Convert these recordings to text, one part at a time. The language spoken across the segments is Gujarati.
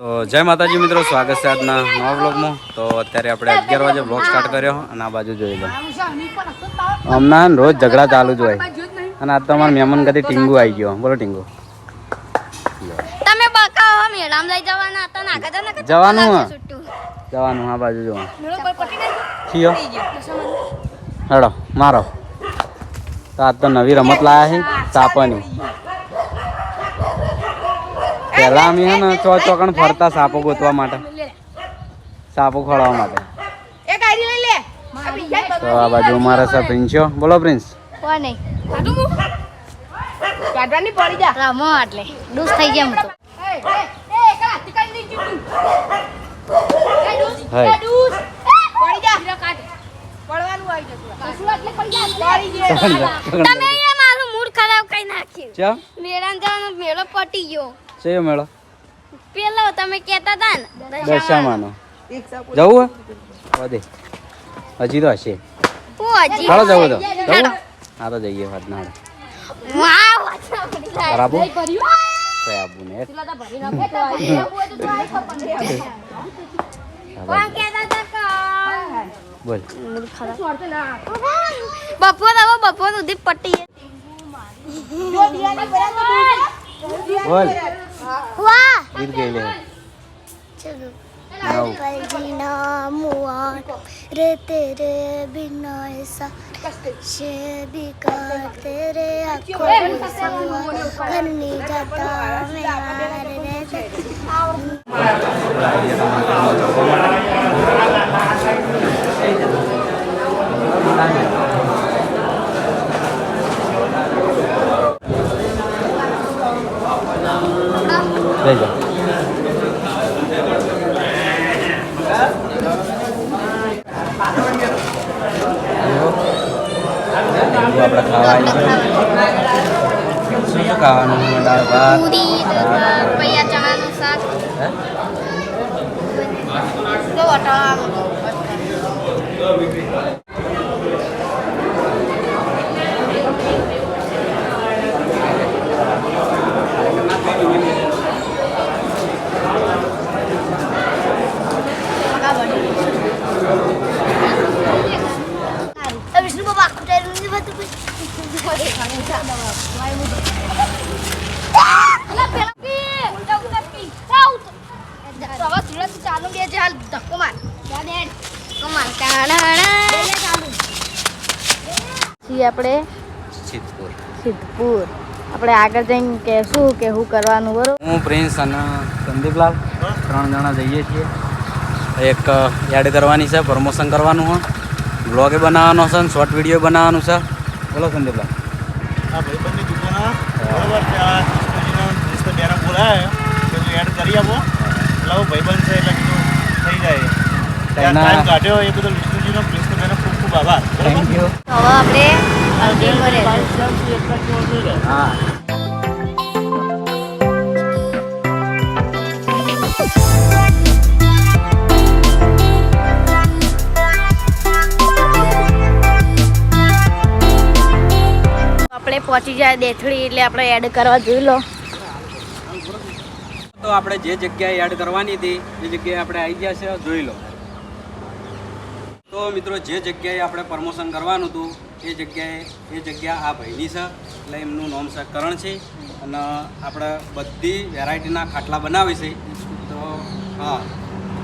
તો જય માતાજી મિત્રો, સ્વાગત છે આજના નવા વ્લોગમાં. તો અત્યારે આપણે 11 વાગે વ્લોગ સ્ટાર્ટ કર્યો અને આ બાજુ જોઈ લો, હમણાં રોજ ઝઘડા ચાલુ જ હોય. અને આજ તો અમારા મહેમાન કદી ટીંગુ આવી ગયો. બોલો ટીંગુ, તમે બકાવો મેળામાં લઈ જવાના હતા ને આગળ જવાનું જવાનું આ બાજુ જોવાનું થયો. હેડો મારો. તો આજ તો નવી રમત લાયા છે સાપની. પહેલા અમે હે ને ચોકણ ફરતા સાપો ગોતવા માટે, સાપો ખોળવા માટે. તો આ બાજુ અમારા સર પ્રિન્સ છો. બોલો પ્રિન્સ. કોને કાઢવાની પડી જા રમો એટલે ડૂસ થઈ ગયા હું તો. તમે મારું મૂડ ખરાબ કરી નાખ્યું. મેળામાં જવાનો મેળો પટી ગયો. છે મેળો પેલો તમે કહેતા હતા ને દશામાનો જવું વધે હજી તો હશે. ચાલો જવું તો જવું. હા તો જઈએ વાત ના બરાબર આબુ ને બોલ. બપોર સુધી પટી બોલ વાહ ગીત ગઈ લે. रे तेरे बिना ऐसा बेकार तेरे आँखों से करनी जाता લઈ જાઓ. આપણે ખાવા શું શું ખાવાનું? દાળ ભાત, પૂરી પૈયા ચણાનું શાક વિષ્ણુ બાબા આપણે સિદ્ધપુર આપણે આગળ જઈને કહેશું કે શું કરવાનું. બરોબર, હું પ્રિન્સ અને સંદીપલાલ 3 જણા જઈએ છીએ. એક એડ કરવાની છે, પ્રમોશન કરવાનું હોય, બ્લોગે બનાવવાનો છે અને શોર્ટ વિડીયો બનાવવાનું છે. બોલો સંદીપલાલ. હા ભાઈબંધની દુકાન બરાબર ત્યાં મિસ્ટર બેરા બોલાય કે તું એડ કરી આપો એટલે ભાઈબંધ છે એટલે કીધું થઈ જાય. ત્યાં ટાઈમ કાઢ્યો એ બધો વિષ્ણુજીનો મિસ્ટર બેનો ખૂબ ખૂબ આભાર. Thank you. હવે આપણે હા આપણે પહોંચી જાય દેથળી એટલે આપણે એડ કરવા જોઈ લો. તો આપણે જે જગ્યાએ એડ કરવાની હતી એ જગ્યાએ આપણે આવી ગયા છે, જોઈ લો. તો મિત્રો જે જગ્યાએ આપણે પ્રમોશન કરવાનું હતું એ જગ્યા આ ભાઈની છે. એટલે એમનું નામ છે કરણ છે અને આપણે બધી વેરાયટીના ખાટલા બનાવી છે. તો હા,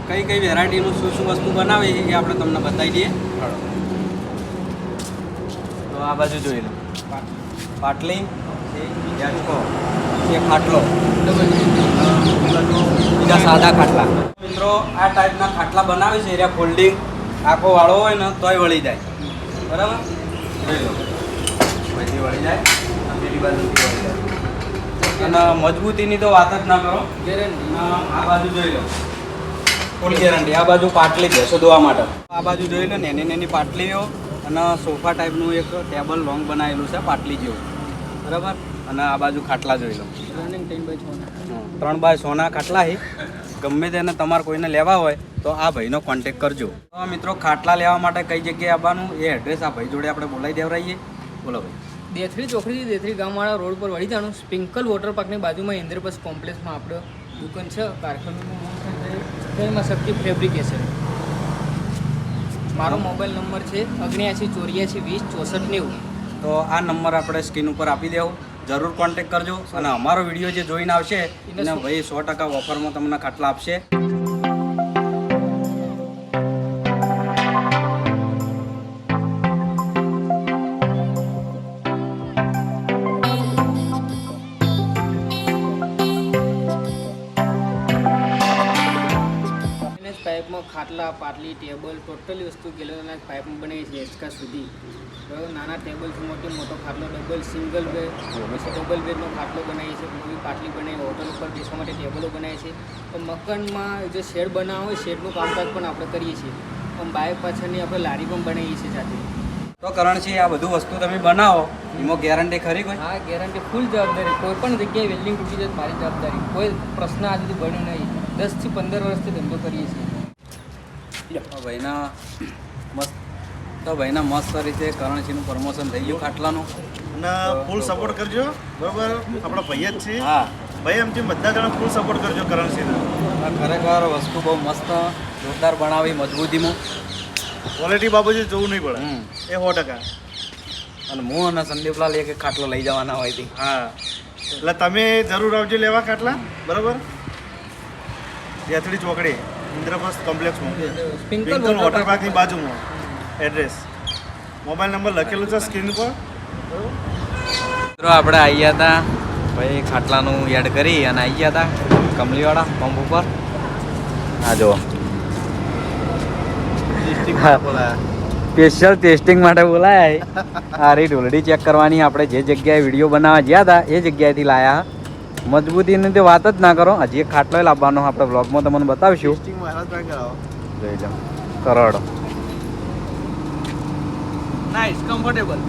કઈ કઈ વેરાયટીનું શું શું વસ્તુ બનાવી છે એ આપણે તમને બતાવી દઈએ. તો આ બાજુ જોઈ લો, પાટલી છે, યાચકો છે, ખાટલો, બીજા સાદા ખાટલા. મિત્રો આ ટાઈપના ખાટલા બનાવી છે. એરિયા ફોલ્ડિંગ આખો વાળો હોય ને તોય વળી જાય. બરાબર, જોઈ લો, બધી વળી જાય, પેલી બાજુથી વળી જાય. અને મજબૂતીની તો વાત જ ના કરો. આ બાજુ જોઈ લો, ફૂલ ગેરંટી. આ બાજુ પાટલી ભેંસો ધોવા માટે. આ બાજુ જોઈ લો, નાની નાની પાટલીઓ અને સોફા ટાઈપનું એક ટેબલ લોંગ બનાવેલું છે પાટલી જેવું. બરાબર, અને આ બાજુ ખાટલા જોઈ લો, 3x6 ના ખાટલા છે. ગમે તેને તમારે કોઈને લેવા હોય તો આ ભાઈનો કોન્ટેક કરજો. તો મિત્રો ખાટલા લેવા માટે કઈ જગ્યાએ આવવાનું એ એડ્રેસ આ ભાઈ જોડે આપણે બોલાવી દેવરાઈએ. બોલો ભાઈ. દેથરી ચોકડીથી દેથરી ગામવાળા રોડ પર વળી જવાનું. સ્પ્રિંકલ વોટર પાર્કની બાજુમાં ઇન્દ્રપ્રસ્થ કોમ્પ્લેક્સમાં આપણે દુકાન છે કારખાનાનું નામ છે જયમાં શક્તિ ફેબ્રિકેશન. મારો મોબાઈલ નંબર છે 7984206490. તો આ નંબર આપણે સ્ક્રીન ઉપર આપી દેવું, જરૂર કોન્ટેક કરજો. અને અમારો વિડીયો જે જોઈને આવશે એને ભાઈ 100% ઓફરમાં તમને ખાટલા આપશે. પાઇપમાં ખાટલા, પાટલી, ટેબલ ટોટલી વસ્તુ ગેલેના પાઇપમાં બનાવી છે એચકા સુધી. બરાબર, નાના ટેબલથી મોટો ખાટલો, ડબલ સિંગલ બેડ, ડબલ બેડનો ખાટલો બનાવી છે, મોટી પાટલી બનાવી, હોટલ ઉપર બેસવા માટે ટેબલો બનાવી છે. તો મકાનમાં જે શેડ બનાવવા હોય શેડનું કામકાજ પણ આપણે કરીએ છીએ. આમ બાઇક પાછળની આપણે લારી પણ બનાવીએ છીએ સાથે. તો કરણસિંહ, આ બધું વસ્તુ તમે બનાવો એમાં ગેરંટી ખરી કોઈ? હા, ગેરંટી ફૂલ જવાબદારી. કોઈ પણ જગ્યાએ વેલ્ડિંગ તૂટી જાય મારી જવાબદારી. કોઈ પ્રશ્ન આજ સુધી બન્યો નહીં. 10 થી 15 વર્ષથી ધંધો કરીએ છીએ. ભાઈના મસ્ત રીતે કરણસિંહનું પ્રમોશન થઈ ગયું ખાટલાનું. અને ફૂલ સપોર્ટ કરજો, બરોબર? આપણા ભાઈ જ છે. હા ભાઈ એમથી બધા જણા ફૂલ સપોર્ટ કરજો કરણસિંહને. ખરેખર વસ્તુ બહુ મસ્ત જોરદાર બનાવી, મજબૂતીમાં. ક્વોલિટી બાબતે જોવું નહીં પડે, એ 100%. અને હું અને સંદીપલાલ એક ખાટલો લઈ જવાના હોય હતી. હા, એટલે તમે જરૂર આવજો લેવા ખાટલા, બરોબર? યાત્રી ચોકડી ઇન્દ્રપ્રસ્થ કોમ્પ્લેક્સમાં, પિંકલ વોટર પાર્કની બાજુમાં એડ્રેસ. મોબાઈલ નંબર લખેલું છે સ્ક્રીન પર. મિત્રો આપણે આવ્યા હતા ભાઈ ખાટલાનું એડ કરી અને આવી ગયા હતા કમલીવાળા પંપ ઉપર. હા જુઓ, સ્પેશિયલ ટેસ્ટિંગ માટે બોલાયા. આ રીત ઓલરેડી ચેક કરવાની. આપણે જે જગ્યાએ વિડીયો બનાવવા ગયા હતા એ જગ્યાએથી લાયા. મજબૂતીની તો વાત જ ના કરો. હજી એક ખાટલો લાવવાનો આપણે વ્લોગમાં તમને બતાવીશું. જોઈ લો, કરોડ નાઇસ, કમ્ફર્ટેબલ.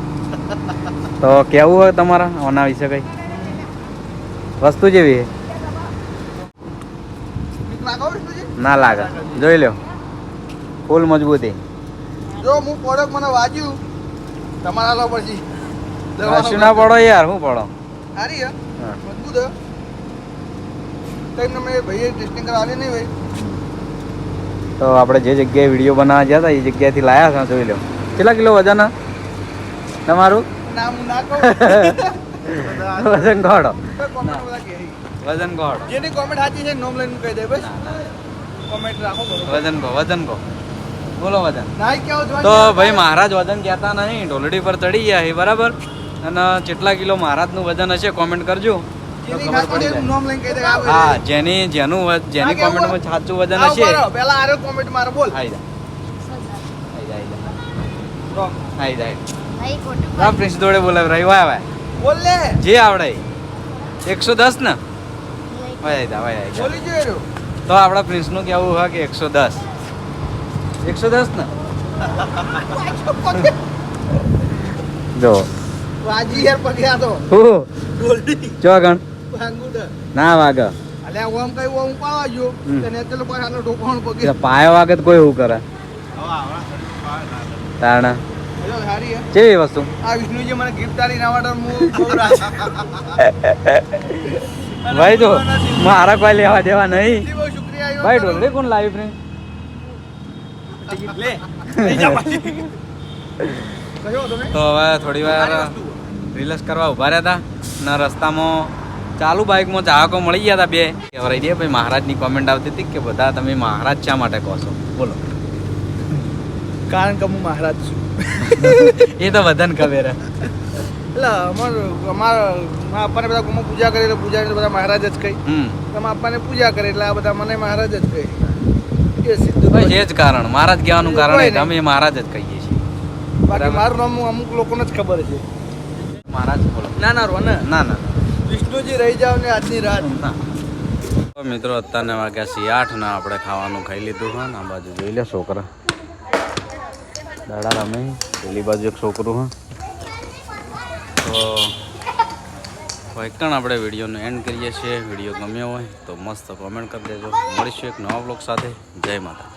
તો કેવું હોય તમારા આના વિશે કઈ વસ્તુ જેવી છે? ના લાગે, જોઈ લો, ફૂલ મજબૂતી. જો હું પ્રોડક્ટ મને વાંચ્યું તમારા લો પછી કશું ના પડો યાર, શું પડો? સારી હે, મજબૂત હે. કઈ તમે ભાઈએ ટેસ્ટિંગ કરવા આલી નહીં ભાઈ? તો આપણે જે જગ્યાએ વિડીયો બનાવવા ગયા હતા એ જગ્યાએથી લાયા હતા. જોઈ લો, કેટલા કિલો વજન તમારું? નામ ના કહું. વજન કોડો, કોમેન્ટ બધા કહે. વજન કોડો, જેની કોમેન્ટ સાચી છે નોમ લઈને કહી દે બસ. કોમેન્ટ રાખો બરોબર. વજન કો બોલો વજન. નાઈ કેવો જોવા તો ભાઈ મહારાજ વજન કહેતા નહીં, ઢોલડી પર ચડી ગયા છે, બરાબર? અને કેટલા કિલો મહારાજનું વજન હશે કોમેન્ટ કરજો, તો જેની ખબર ખાસ પડી કરીને જાય. નોમ લઈને કહી દે આ હા, ભાઈ. જેની કોમેન્ટમાં સાચું વજન હશે. પહેલા આરો કોમેન્ટ મારો બોલ. આઈ જાય. ભાઈ ખોટું આ પ્રિન્સ જોડે બોલાવ રહી વાય બોલ લે. જે આવડે 110 ને વાય જાય. બોલી જોયો. તો આપણા પ્રિન્સનું કેવું હોય કે 110 ને જો વાજી યાર પગ્યા તો. હું ગોલ્ડી ચોગણ ભાંગુડ. ના વાગે અલ્યા ઓમ કઈ ઓમ પાવા જો તને એટલો પાછાનો ઢોકાણ પગે. એટલે પાયો વાગે તો કોઈ એવું કરે તારણા હેલો સારી હે. કેવી વસ્તુ? આ વિષ્ણુજી મને ગિફ્ટ આલી ના વાડર હું બહુ રાસ. ભાઈ તો મારા કોઈ લેવા દેવા નહીં. બહુ શુક્રિયા ભાઈ ઢોલડી કોણ લાવી પ્રિન્સ? લે લઈ જા પાછી. કયો તમે? તો હવે થોડી વાર રિલેક્સ કરવા ઊભા રહ્યા હતા ને રસ્તામાં ચાલુ બાઇકમાં ચાહકો મળી ગયા હતા બે. કહેવાય દે ભાઈ, મહારાજની કોમેન્ટ આવતી હતી કે બધા તમે મહારાજ શા માટે કહો છો? બોલો. કારણ કે હું મહારાજ છું. એ તો બધાને ખબર હે. એટલે અમારા અપ્પાને બધા ગુમો પૂજા કરે એટલે પૂજા બધા મહારાજ જ કહી. તમે અપ્પાને પૂજા કરે એટલે આ બધા મને મહારાજ જ કહે. એ સીધું ભાઈ એ જ કારણ, મહારાજ કહેવાનું કારણ એ અમે મહારાજ જ કહીએ છીએ. બાકી મારું નામ અમુક લોકોને જ ખબર છે. મહારાજ બોલો. ના ના રોને ના ના વિષ્ણુજી રહી જાવ ને આજની રાત. તો મિત્રો અત્યારને વાગ્યા છે 8 ને આપણે ખાવાનું ખાઈ લીધું હા. આ બાજુ જોઈ લે છોકરા દાડા રમે, પેલી બાજુ એક છોકરું હા. તો વાયકણ આપણે વિડીયોનો એન્ડ કરીએ છીએ. વિડીયો ગમ્યો હોય તો મસ્ત કોમેન્ટ કરી દેજો. મળીશું એક નવા બ્લોગ સાથે. જય માતા.